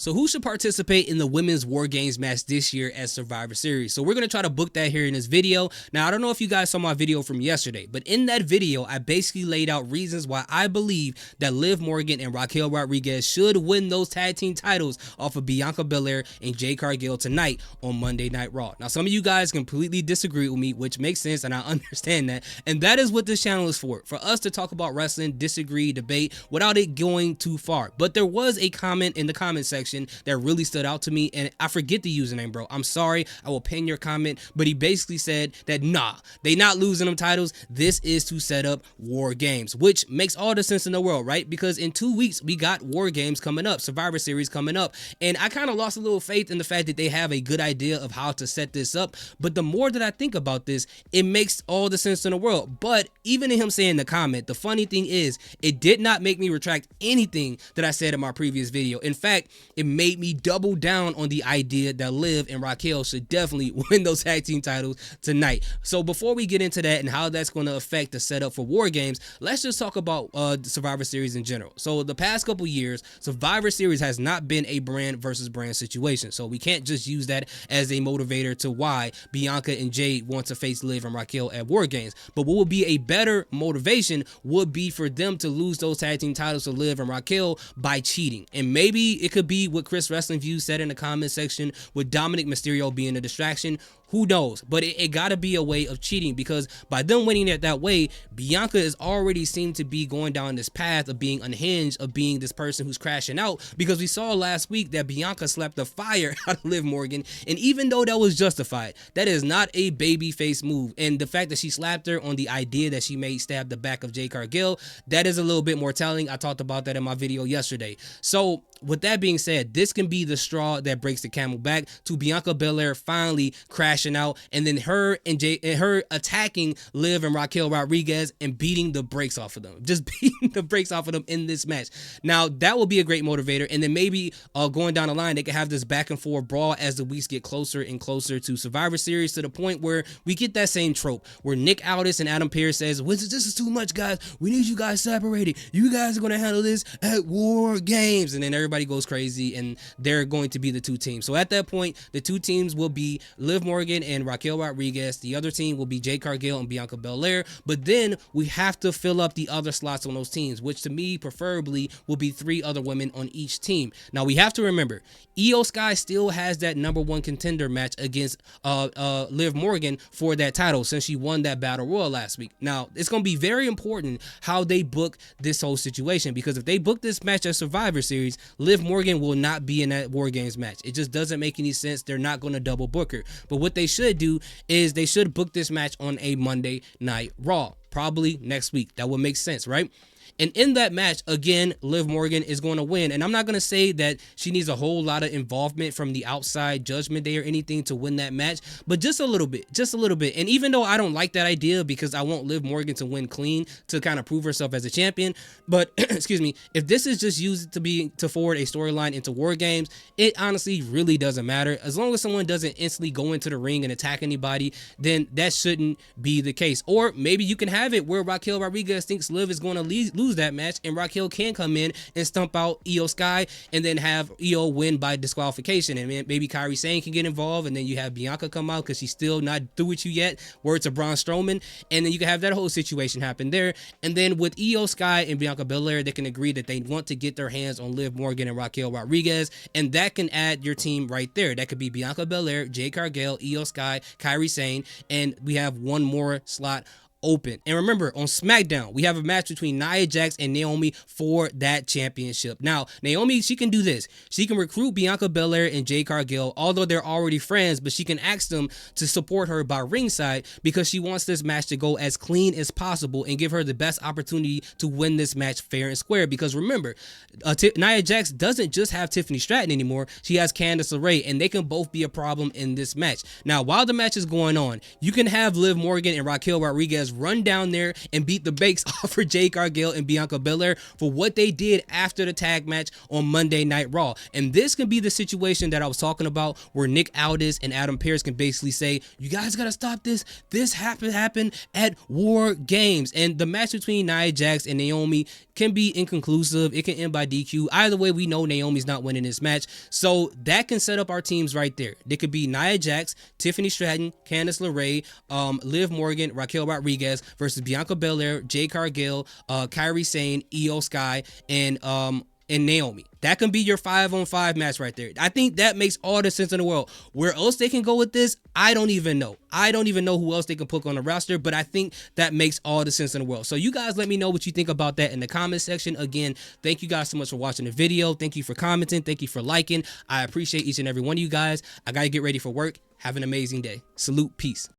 So who should participate in the women's War Games match this year at Survivor Series? So we're going to try to book that here in this video. Now, I don't know if you guys saw my video from yesterday, but in that video, I basically laid out reasons why I believe that Liv Morgan and Raquel Rodriguez should win those tag team titles off of Bianca Belair and Jade Cargill tonight on Monday Night Raw. Now, some of you guys completely disagree with me, which makes sense, and I understand that. And that is what this channel is for us to talk about wrestling, disagree, debate, without it going too far. But there was a comment in the comment section that really stood out to me, and I forget the username, bro. I'm sorry. I will pin your comment, but he basically said that nah, they not losing them titles. This is to set up War Games, which makes all the sense in the world, right? Because in 2 weeks we got War Games coming up, Survivor Series coming up, and I kind of lost a little faith in the fact that they have a good idea of how to set this up. But the more that I think about this, it makes all the sense in the world. But even in him saying the comment, the funny thing is, it did not make me retract anything that I said in my previous video. In fact, it made me double down on the idea that Liv and Raquel should definitely win those tag team titles tonight. So before we get into that and how that's going to affect the setup for War Games, let's just talk about the Survivor Series in general. So the past couple years, Survivor Series has not been a brand versus brand situation. So we can't just use that as a motivator to why Bianca and Jade want to face Liv and Raquel at War Games. But what would be a better motivation would be for them to lose those tag team titles to Liv and Raquel by cheating. And maybe it could be what Chris Wrestling Views said in the comment section, with Dominic Mysterio being a distraction. Who knows? But it got to be a way of cheating, because by them winning it that way, Bianca is already seemed to be going down this path of being unhinged, of being this person who's crashing out, because we saw last week that Bianca slapped the fire out of Liv Morgan, and even though that was justified, that is not a babyface move. And the fact that she slapped her on the idea that she may stab the back of Jade Cargill, that is a little bit more telling. I talked about that in my video yesterday. So with that being said, this can be the straw that breaks the camel back to Bianca Belair finally crashing out, and then her attacking Liv and Raquel Rodriguez and beating the brakes off of them, just beating the brakes off of them in this match. Now that will be a great motivator, and then maybe going down the line they can have this back and forth brawl as the weeks get closer and closer to Survivor Series, to the point where we get that same trope where Nick Aldis and Adam Pearce says, this is too much, guys, we need you guys separated, you guys are going to handle this at War Games, and then everybody goes crazy and they're going to be the two teams. So at that point, the two teams will be Liv Morgan and Raquel Rodriguez. The other team will be Jade Cargill and Bianca Belair. But then we have to fill up the other slots on those teams, which to me preferably will be 3 other women on each team. Now we have to remember, Io Sky still has that #1 contender match against Liv Morgan for that title, since she won that battle royal last week. Now it's going to be very important how they book this whole situation, because if they book this match at Survivor Series, Liv Morgan will not be in that War Games match. It just doesn't make any sense. They're not going to double book her. But what they should do is they should book this match on a Monday Night Raw, probably next week. That would make sense, right? And in that match, again, Liv Morgan is going to win. And I'm not going to say that she needs a whole lot of involvement from the outside Judgment Day or anything to win that match, but just a little bit, just a little bit. And even though I don't like that idea, because I want Liv Morgan to win clean to kind of prove herself as a champion, but excuse me, if this is just used to forward a storyline into War Games, it honestly really doesn't matter. As long as someone doesn't instantly go into the ring and attack anybody, then that shouldn't be the case. Or maybe you can have it where Raquel Rodriguez thinks Liv is going to lose that match, and Raquel can come in and stump out Io Sky and then have Io win by disqualification, and maybe Kairi Sane can get involved, and then you have Bianca come out because she's still not through with you yet, word to Braun Strowman, and then you can have that whole situation happen there. And then with Io Sky and Bianca Belair, they can agree that they want to get their hands on Liv Morgan and Raquel Rodriguez, and that can add your team right there. That could be Bianca Belair, Jade Cargill, Io Sky, Kairi Sane, and we have one more slot open. And remember, on SmackDown, we have a match between Nia Jax and Naomi for that championship. Now, Naomi, she can do this. She can recruit Bianca Belair and Jade Cargill, although they're already friends, but she can ask them to support her by ringside, because she wants this match to go as clean as possible and give her the best opportunity to win this match fair and square. Because remember, Nia Jax doesn't just have Tiffany Stratton anymore. She has Candice LeRae, and they can both be a problem in this match. Now, while the match is going on, you can have Liv Morgan and Raquel Rodriguez Diaz run down there and beat the bakes off for Jade Cargill and Bianca Belair for what they did after the tag match on Monday Night Raw. And this can be the situation that I was talking about where Nick Aldis and Adam Pearce can basically say, you guys gotta stop this. This happened at War Games. And the match between Nia Jax and Naomi can be inconclusive. It can end by DQ. Either way, we know Naomi's not winning this match. So that can set up our teams right there. There could be Nia Jax, Tiffany Stratton, Candice LeRae, Liv Morgan, Raquel Rodriguez versus Bianca Belair, Jade Cargill, Kairi Sane, Io Sky, and Naomi. That can be your 5-on-5 match right there. I think that makes all the sense in the world. Where else they can go with this, I don't even know. I don't even know who else they can put on the roster, but I think that makes all the sense in the world. So you guys let me know what you think about that in the comment section. Again, thank you guys so much for watching the video. Thank you for commenting. Thank you for liking. I appreciate each and every one of you guys. I got to get ready for work. Have an amazing day. Salute. Peace.